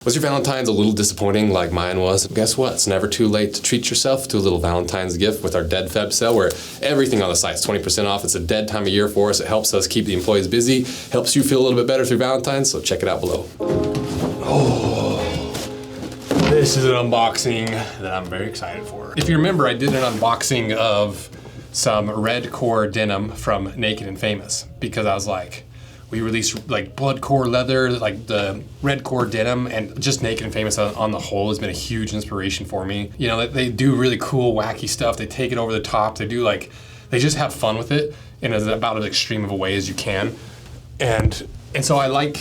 Was your Valentine's a little disappointing like mine was? Guess what? It's never too late to treat yourself to a little Valentine's gift with our Dead Feb sale, where everything on the site is 20% off. It's a dead time of year for us. It helps us keep the employees busy, helps you feel a little bit better through Valentine's, so check it out below. Oh, this is an unboxing that I'm very excited for. If you remember, I did an unboxing of some red core denim from Naked and Famous because I was like, we released like blood core leather, like the red core denim, and just Naked and Famous on the whole has been a huge inspiration for me. You know, they do really cool, wacky stuff. They take it over the top. They do like, they just have fun with it in about as extreme of a way as you can. And so I like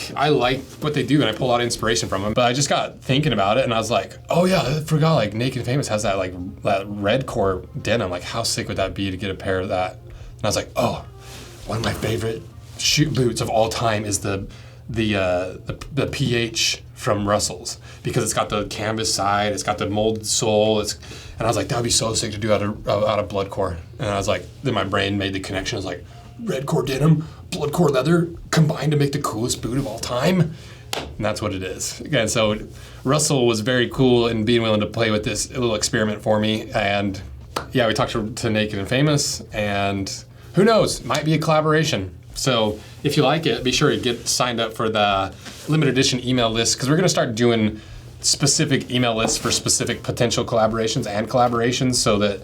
what they do, and I pull a lot of inspiration from them. But I just got thinking about it, and I was like, oh yeah, I forgot like Naked and Famous has that like that red core denim. Like, how sick would that be to get a pair of that? And I was like, oh, one of my favorite shoot boots of all time is the PH from Russell's, because it's got the canvas side, it's got the molded sole, and I was like, that would be so sick to do out of blood core. And I was like, then my brain made the connection. I was like, red core denim, blood core leather combined to make the coolest boot of all time. And that's what it is. Again, so Russell was very cool in being willing to play with this little experiment for me. And yeah, we talked to Naked and Famous, and who knows, might be a collaboration. So if you like it, be sure to get signed up for the limited edition email list, because we're going to start doing specific email lists for specific potential collaborations so that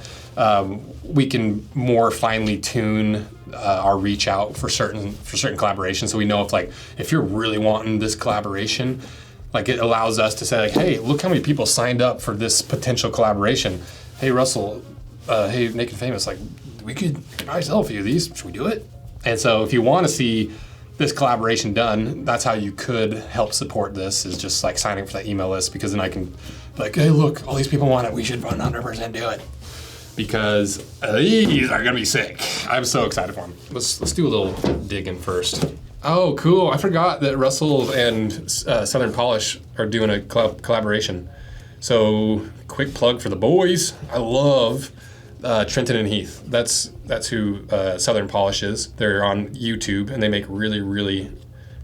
we can more finely tune our reach out for certain collaborations. So we know if you're really wanting this collaboration, like it allows us to say like, hey, look how many people signed up for this potential collaboration. Hey Russell, hey Naked and Famous, like we could probably sell a few of these. Should we do it? And so if you want to see this collaboration done, that's how you could help support this, is just like signing up for that email list, because then I can be like, hey, look, all these people want it. We should 100% do it, because these are going to be sick. I'm so excited for them. Let's do a little digging first. Oh, cool. I forgot that Russell and Southern Polish are doing a collaboration. So quick plug for the boys. I love Trenton and Heath. That's who Southern Polish is. They're on YouTube, and they make really, really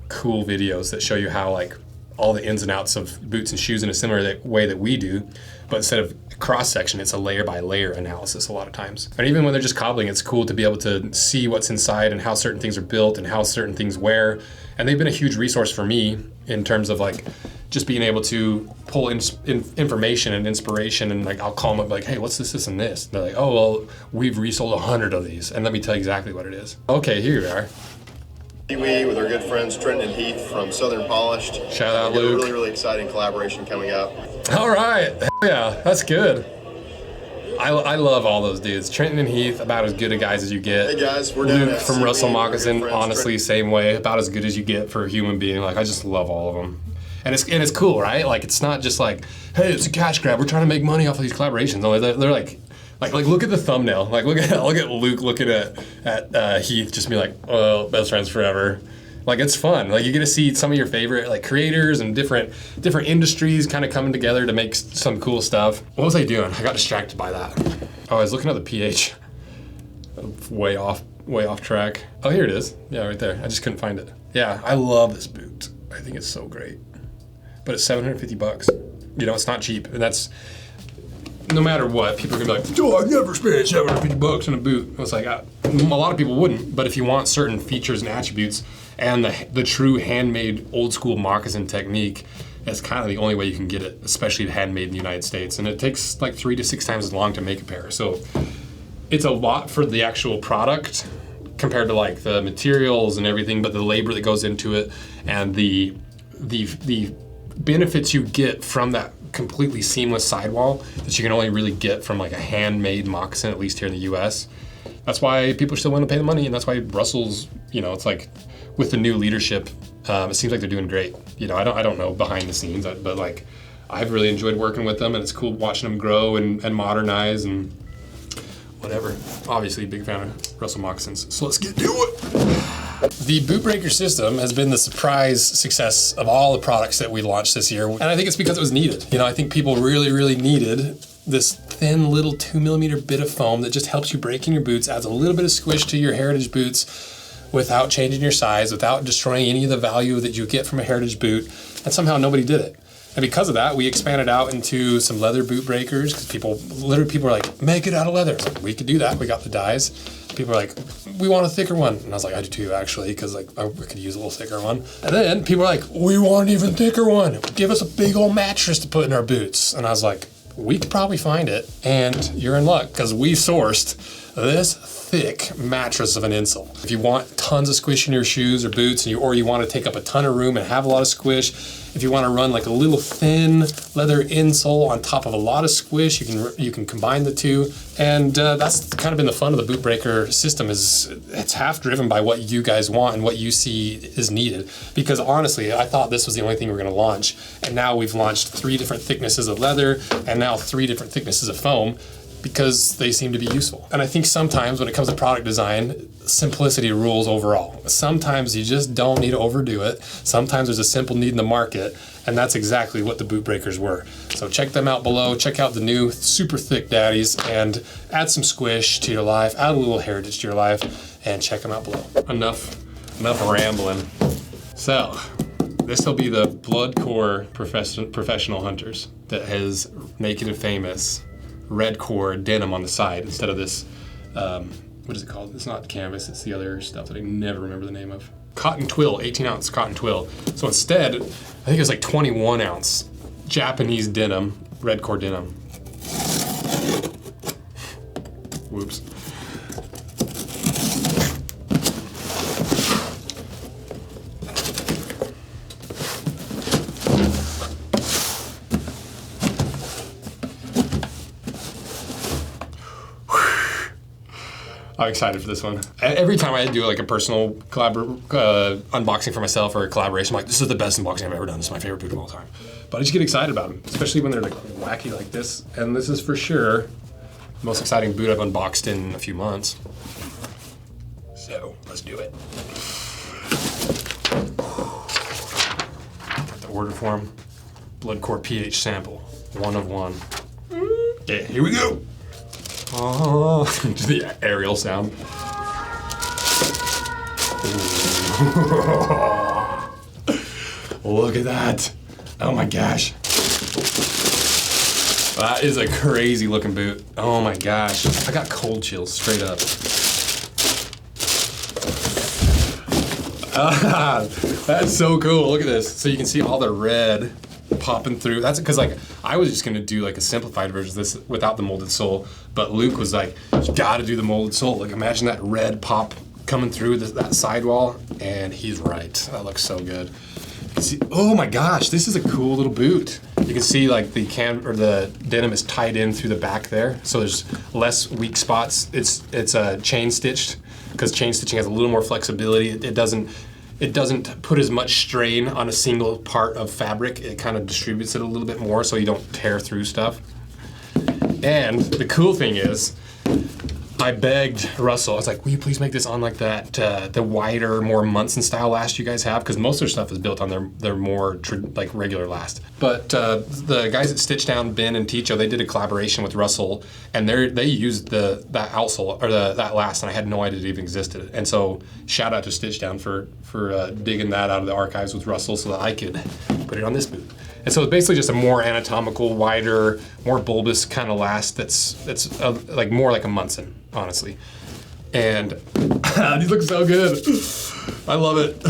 cool videos that show you how like all the ins and outs of boots and shoes in a similar way that we do, but instead of cross section, it's a layer by layer analysis a lot of times. And even when they're just cobbling, it's cool to be able to see what's inside and how certain things are built and how certain things wear. And they've been a huge resource for me in terms of like just being able to pull information and inspiration, and like I'll call them up like, hey, what's this, and this? And they're like, oh, well, we've resold 100 of these, and let me tell you exactly what it is. Okay, here we are. We with our good friends Trenton and Heath from Southern Polished. Shout out, Luke. A really, really exciting collaboration coming up. All right, hell yeah, that's good. I love all those dudes. Trenton and Heath, about as good a guys as you get. Hey guys, we're down Luke at from Russell CB, Moccasin, honestly, same way, about as good as you get for a human being. Like, I just love all of them. And it's cool, right? Like, it's not just like, hey, it's a cash grab, we're trying to make money off of these collaborations. No, they're like look at the thumbnail. Like, look at Luke looking at Heath, just be like, oh, best friends forever. Like, it's fun. Like, you get to see some of your favorite like creators and different industries kind of coming together to make some cool stuff. What was I doing? I got distracted by that. Oh, I was looking at the PH. Way off track. Oh, here it is. Yeah, right there. I just couldn't find it. Yeah, I love this boot. I think it's so great. But it's $750. You know, it's not cheap, and that's no matter what. People are gonna be like, "Oh, I've never spent $750 on a boot." It's like a lot of people wouldn't, but if you want certain features and attributes and the true handmade old school moccasin technique, that's kind of the only way you can get it, especially handmade in the United States. And it takes like 3 to 6 times as long to make a pair. So it's a lot for the actual product compared to like the materials and everything, but the labor that goes into it and the benefits you get from that completely seamless sidewall that you can only really get from like a handmade moccasin, at least here in the US. That's why people still want to pay the money, and that's why Russell's, you know, it's like with the new leadership, it seems like they're doing great. You know, I don't know behind the scenes, but like I've really enjoyed working with them, and it's cool watching them grow and modernize and whatever. Obviously, big fan of Russell moccasins. So let's get to it. The Boot Breaker system has been the surprise success of all the products that we launched this year. And I think it's because it was needed. You know, I think people really, really needed this thin little 2mm bit of foam that just helps you break in your boots, adds a little bit of squish to your heritage boots without changing your size, without destroying any of the value that you get from a heritage boot. And somehow nobody did it. And because of that, we expanded out into some leather boot breakers because people are like, make it out of leather. Like, we could do that. We got the dies. People are like, we want a thicker one. And I was like, I do too, actually, because like we could use a little thicker one. And then people are like, we want an even thicker one. Give us a big old mattress to put in our boots. And I was like, we could probably find it. And you're in luck because we sourced this thick mattress of an insole. If you want tons of squish in your shoes or boots, or you want to take up a ton of room and have a lot of squish, if you want to run like a little thin leather insole on top of a lot of squish, you can combine the two. And that's kind of been the fun of the boot breaker system, is it's half driven by what you guys want and what you see is needed. Because honestly, I thought this was the only thing we were going to launch, and now we've launched 3 different thicknesses of leather and now 3 different thicknesses of foam, because they seem to be useful. And I think sometimes when it comes to product design, simplicity rules overall. Sometimes you just don't need to overdo it. Sometimes there's a simple need in the market, and that's exactly what the boot breakers were. So check them out below. Check out the new super thick daddies and add some squish to your life, add a little heritage to your life, and check them out below. Enough rambling. So this will be the Bloodcore professional hunters that has Naked and Famous red core denim on the side instead of this, what is it called? It's not canvas, it's the other stuff that I never remember the name of. Cotton twill, 18 ounce cotton twill. So instead, I think it's like 21 ounce Japanese denim, red core denim. Whoops. I'm excited for this one. Every time I do like a personal unboxing for myself or a collaboration, I'm like, this is the best unboxing I've ever done. This is my favorite boot of all time. But I just get excited about them, especially when they're like wacky like this. And this is for sure the most exciting boot I've unboxed in a few months. So let's do it. Got the order form. Bloodcore pH sample, 1 of 1. Okay, here we go. Oh, just the aerial sound. Look at that. Oh my gosh. That is a crazy looking boot. Oh my gosh. I got cold chills straight up. That's so cool. Look at this. So you can see all the red popping through. That's because like I was just gonna do like a simplified version of this without the molded sole, but Luke was like, you gotta do the molded sole. Like imagine that red pop coming through that sidewall, and he's right. That looks so good. You can see, oh my gosh, this is a cool little boot. You can see like the denim is tied in through the back there, so there's less weak spots. It's chain stitched because chain stitching has a little more flexibility. It doesn't put as much strain on a single part of fabric. It kind of distributes it a little bit more so you don't tear through stuff. And the cool thing is, I begged Russell, I was like, will you please make this on like that, the wider, more Munson style last you guys have? Because most of their stuff is built on their more like regular last. But the guys at Stitch Down, Ben and Ticho, they did a collaboration with Russell, and they used that outsole, or that last, and I had no idea it even existed. And so shout out to Stitch Down for digging that out of the archives with Russell so that I could put it on this boot. And so it's basically just a more anatomical, wider, more bulbous kind of last that's like more like a Munson, honestly. And these look so good. I love it.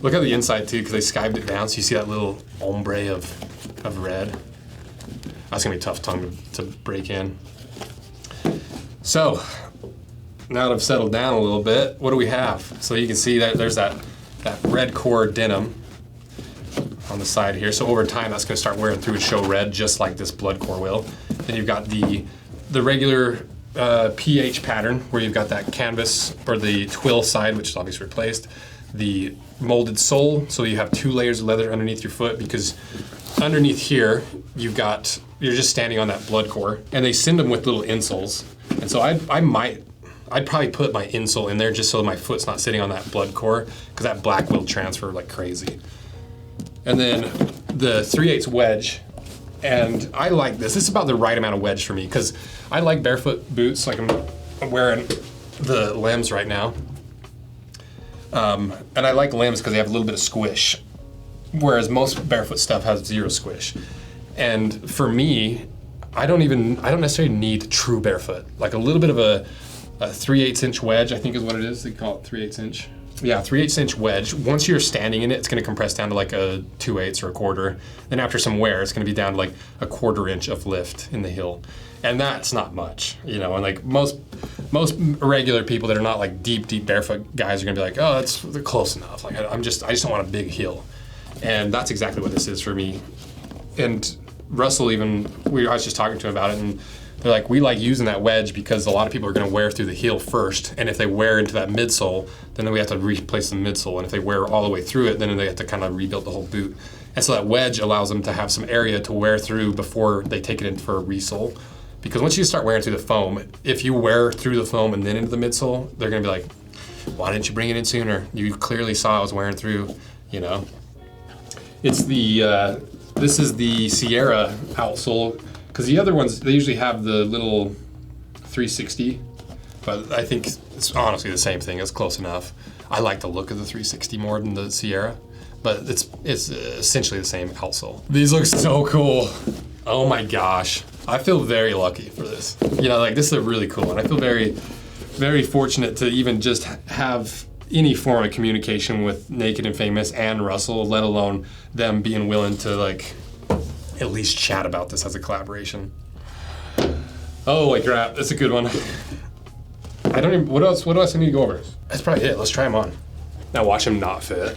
Look at the inside too, because they skived it down, so you see that little ombre of red. That's gonna be a tough tongue to break in. So now that I've settled down a little bit, what do we have? So you can see that there's that red core denim on the side here. So over time, that's going to start wearing through and show red, just like this Bloodcore will. Then you've got the regular pH pattern, where you've got that canvas or the twill side, which is obviously replaced. The molded sole, so you have 2 layers of leather underneath your foot, because underneath here you're just standing on that Bloodcore, and they send them with little insoles. And so I'd probably put my insole in there just so my foot's not sitting on that Bloodcore, because that black will transfer like crazy. And then the 3/8 wedge, and I like this. This is about the right amount of wedge for me, because I like barefoot boots, like I'm wearing the limbs right now. And I like limbs because they have a little bit of squish. whereas most barefoot stuff has zero squish. And for me, I don't necessarily need true barefoot. Like a little bit of a 3/8 inch wedge, I think is what it is. They call it 3/8 inch. Yeah, 3/8 inch wedge. Once you're standing in it, it's going to compress down to like a 2/8 or a quarter. Then after some wear, it's going to be down to like a 1/4 inch of lift in the heel. And that's not much, you know, and like most regular people that are not like deep barefoot guys are going to be like, oh, they're close enough. Like I just don't want a big heel. And that's exactly what this is for me. And Russell I was just talking to him about it, and they're like, we like using that wedge because a lot of people are going to wear through the heel first, and if they wear into that midsole, then we have to replace the midsole, and if they wear all the way through it, then they have to kind of rebuild the whole boot. And so that wedge allows them to have some area to wear through before they take it in for a resole. Because once you start wearing through the foam, if you wear through the foam and then into the midsole, they're going to be like, why didn't you bring it in sooner? You clearly saw I was wearing through, you know. It's this is the Sierra outsole, because the other ones, they usually have the little 360, but I think it's honestly the same thing. It's close enough. I like the look of the 360 more than the Sierra, but it's essentially the same outsole. These look so cool. Oh my gosh. I feel very lucky for this. You know, like this is a really cool one. I feel very, very fortunate to even just have any form of communication with Naked and Famous and Russell, let alone them being willing to like at least chat about this as a collaboration. Holy crap, that's a good one. What else I need to go over? That's probably it. Let's try them on. Now watch them not fit.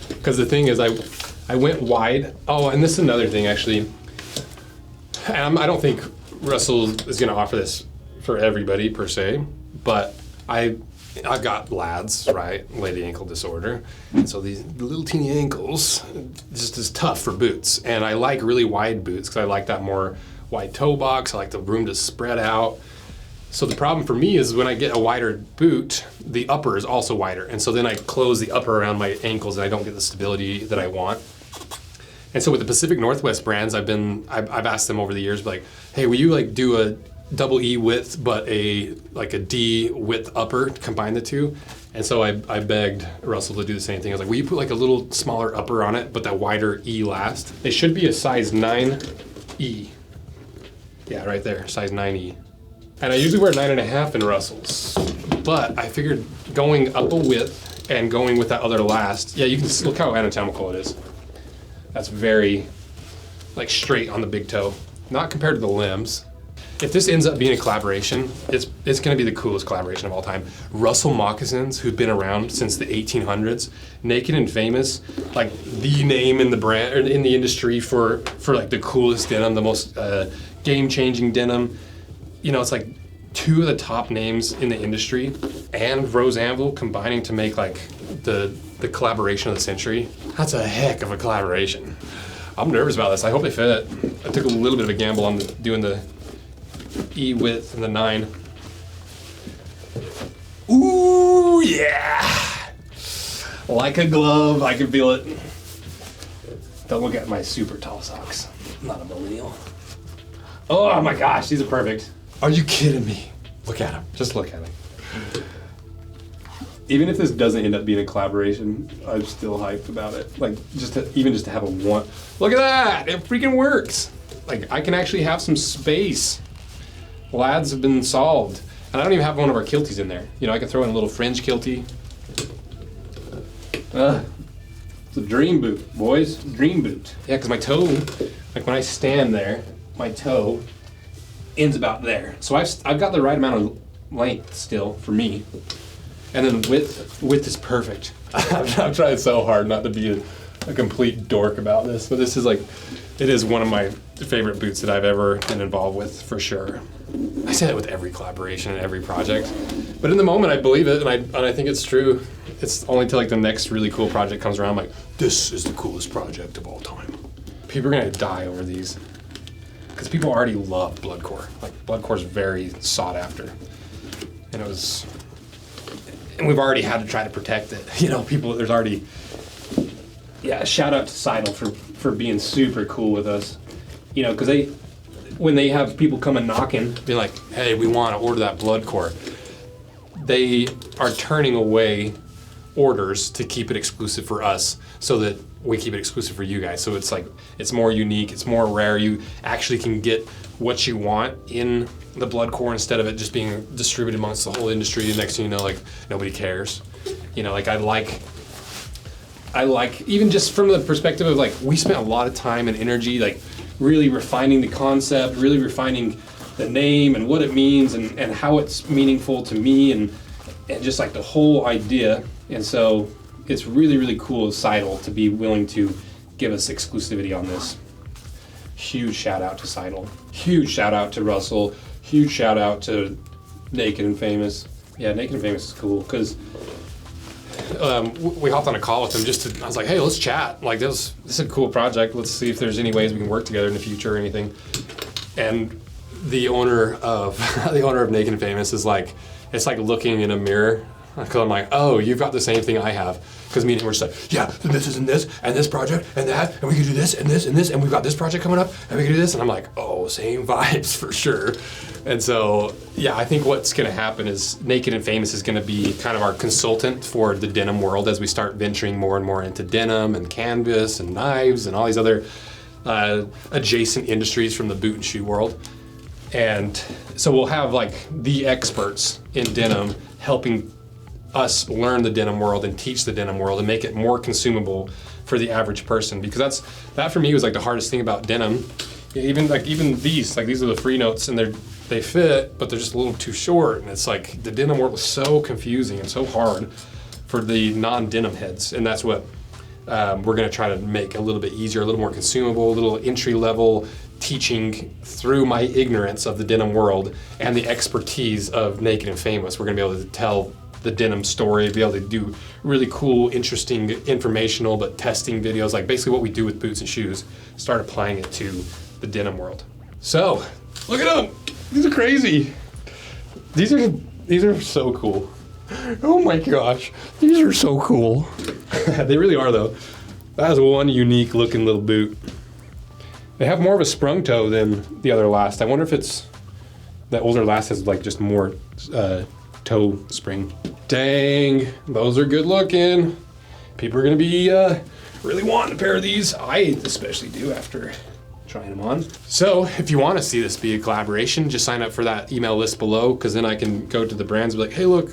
Because the thing is, I went wide. Oh, and this is another thing actually. I don't think Russell is going to offer this for everybody per se, but I've got lads, right, lady ankle disorder, and so these little teeny ankles just is tough for boots. And I like really wide boots because I like that more wide toe box. I like the room to spread out. So the problem for me is when I get a wider boot, the upper is also wider, and so then I close the upper around my ankles and I don't get the stability that I want. And so with the Pacific Northwest brands, I've asked them over the years, like, hey, will you like do a double E width, but a D width upper, combine the two? And so I begged Russell to do the same thing. I was like, will you put like a little smaller upper on it, but that wider E last? They should be a size 9E. Yeah, right there, size 9E. And I usually wear 9.5 in Russell's, but I figured going up a width and going with that other last, yeah, you can look how anatomical it is. That's very like straight on the big toe, not compared to the limbs. If this ends up being a collaboration, it's going to be the coolest collaboration of all time. Russell moccasins, who've been around since the 1800s, Naked and Famous, like the name in the brand or in the industry for like the coolest denim, the most game-changing denim. You know, it's like two of the top names in the industry, and Rose Anvil combining to make like the collaboration of the century. That's a heck of a collaboration. I'm nervous about this. I hope they fit. I took a little bit of a gamble on doing the E width and the 9. Ooh, yeah! Like a glove, I can feel it. Don't look at my super tall socks. I'm not a millennial. Oh my gosh, these are perfect. Are you kidding me? Look at them. Just look at them. Even if this doesn't end up being a collaboration, I'm still hyped about it. Like, just to have a one. Look at that! It freaking works! Like, I can actually have some space. Lads have been solved. And I don't even have one of our kilties in there. You know, I can throw in a little fringe kiltie. It's a dream boot, boys. Dream boot. Yeah, because my toe, like when I stand there, my toe ends about there. So I've got the right amount of length still for me. And then width is perfect. I'm trying so hard not to be a complete dork about this, but this is like, it is one of my favorite boots that I've ever been involved with, for sure. I say that with every collaboration and every project, but in the moment I believe it, and I think it's true. It's only till like the next really cool project comes around, I'm like, this is the coolest project of all time. People are gonna die over these, because people already love Bloodcore. Like, Bloodcore is very sought after, and we've already had to try to protect it. You know, there's already, yeah, shout out to Seidel for being super cool with us. You know, because when they have people come and knocking, being like, hey, we want to order that Bloodcore, they are turning away orders to keep it exclusive for us so that we keep it exclusive for you guys. So it's like, it's more unique, it's more rare. You actually can get what you want in the blood core instead of it just being distributed amongst the whole industry. And next thing you know, like, nobody cares. You know, like I like, even just from the perspective of like, we spent a lot of time and energy, like really refining the concept, really refining the name and what it means and how it's meaningful to me and just like the whole idea. And so it's really, really cool of Seidel to be willing to give us exclusivity on this. Huge shout out to Seidel. Huge shout out to Russell. Huge shout out to Naked and Famous. Yeah, Naked and Famous is cool because we hopped on a call with them I was like, hey, let's chat. Like this is a cool project. Let's see if there's any ways we can work together in the future or anything. And the owner of Naked and Famous is like, it's like looking in a mirror. Because I'm like, oh, you've got the same thing I have. Because me and him were just like, yeah, this is and this project and that, and we can do this and this and this, and we've got this project coming up, and we can do this. And I'm like, oh, same vibes for sure. And so, yeah, I think what's going to happen is Naked and Famous is going to be kind of our consultant for the denim world as we start venturing more and more into denim and canvas and knives and all these other adjacent industries from the boot and shoe world. And so we'll have like the experts in denim helping us learn the denim world and teach the denim world and make it more consumable for the average person, because that for me was like the hardest thing about denim. Even these are the free notes and they fit, but they're just a little too short, and it's like the denim world was so confusing and so hard for the non-denim heads, and that's what we're going to try to make a little bit easier, a little more consumable, a little entry level teaching through my ignorance of the denim world and the expertise of Naked and Famous. We're going to be able to tell the denim story, be able to do really cool, interesting, informational, but testing videos, like basically what we do with boots and shoes, start applying it to the denim world. So, look at them. These are crazy. These are so cool. Oh my gosh, these are so cool. They really are though. That is one unique looking little boot. They have more of a sprung toe than the other last. I wonder if it's that older last has like just more toe spring. Dang, those are good looking. People are gonna be really wanting a pair of these. I especially do after trying them on. So if you want to see this be a collaboration, just sign up for that email list below, because then I can go to the brands and be like, hey, look,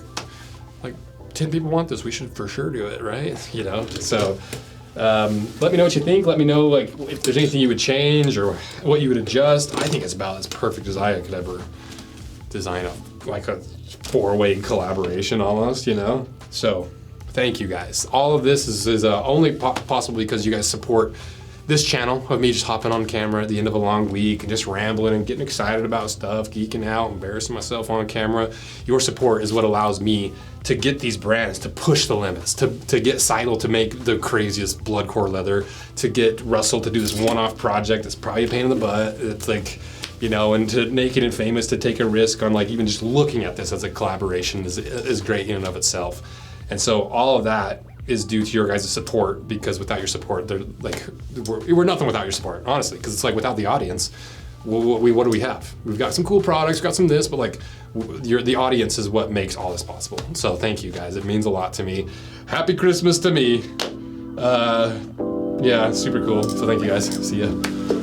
like 10 people want this. We should for sure do it, right? You know, so let me know what you think. Let me know like if there's anything you would change or what you would adjust. I think it's about as perfect as I could ever design like a 4-way collaboration almost, you know? So thank you guys. All of this is only possible because you guys support this channel of me just hopping on camera at the end of a long week and just rambling and getting excited about stuff, geeking out, embarrassing myself on camera. Your support is what allows me to get these brands to push the limits, to get Seidel to make the craziest blood core leather, to get Russell to do this one-off project that's probably a pain in the butt. It's like, you know, and to Naked and Famous to take a risk on like even just looking at this as a collaboration is great in and of itself. And so all of that is due to your guys' support, because without your support, we're nothing without your support, honestly, because it's like without the audience, what do we have? We've got some cool products, we've got some this, but like the audience is what makes all this possible. So thank you guys, it means a lot to me. Happy Christmas to me. Yeah, super cool. So thank you guys, see ya.